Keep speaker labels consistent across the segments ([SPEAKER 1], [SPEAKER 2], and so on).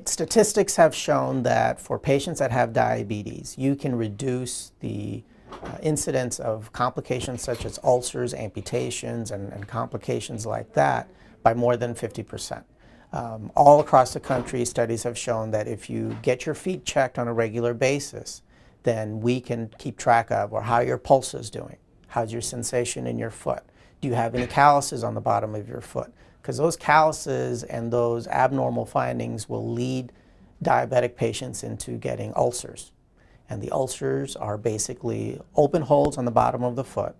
[SPEAKER 1] Statistics have shown that for patients that have diabetes, you can reduce the incidence of complications such as ulcers, amputations, and complications like that by more than 50%. All across the country, studies have shown that if you get your feet checked on a regular basis, then we can keep track of or how your pulse is doing. How's your sensation in your foot? Do you have any calluses on the bottom of your foot? Because those calluses and those abnormal findings will lead diabetic patients into getting ulcers. And the ulcers are basically open holes on the bottom of the foot.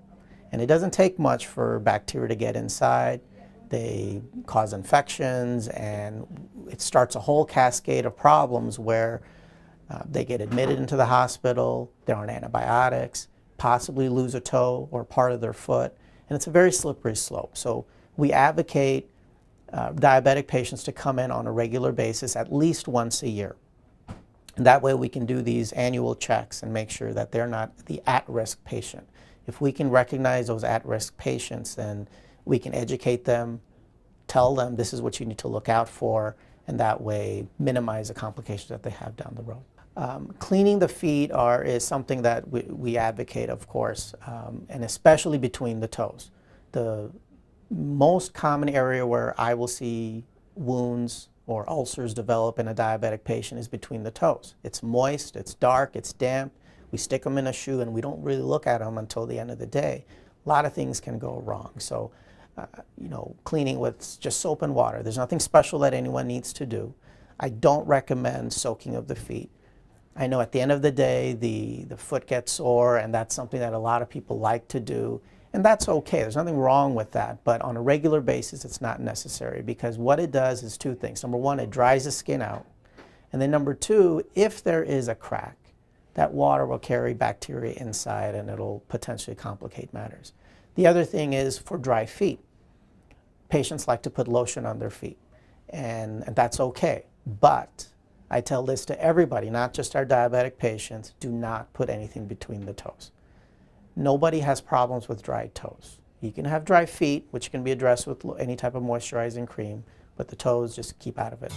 [SPEAKER 1] And it doesn't take much for bacteria to get inside. They cause infections, and it starts a whole cascade of problems where they get admitted into the hospital, they're on antibiotics, possibly lose a toe or part of their foot, and it's a very slippery slope. So we advocate diabetic patients to come in on a regular basis at least once a year. And that way we can do these annual checks and make sure that they're not the at-risk patient. If we can recognize those at-risk patients, then we can educate them, tell them this is what you need to look out for, and that way minimize the complications that they have down the road. Cleaning the feet is something that we advocate, of course, and especially between the toes. The most common area where I will see wounds or ulcers develop in a diabetic patient is between the toes. It's moist, it's dark, it's damp. We stick them in a shoe and we don't really look at them until the end of the day. A lot of things can go wrong. So, cleaning with just soap and water. There's nothing special that anyone needs to do. I don't recommend soaking of the feet. I know at the end of the day, the foot gets sore, and that's something that a lot of people like to do. And that's okay, there's nothing wrong with that, but on a regular basis it's not necessary, because what it does is two things. Number one, it dries the skin out, and then number two, if there is a crack, that water will carry bacteria inside and it'll potentially complicate matters. The other thing is for dry feet. Patients like to put lotion on their feet, and that's okay, but I tell this to everybody, not just our diabetic patients, do not put anything between the toes. Nobody has problems with dry toes. You can have dry feet, which can be addressed with any type of moisturizing cream, but the toes, just keep out of it.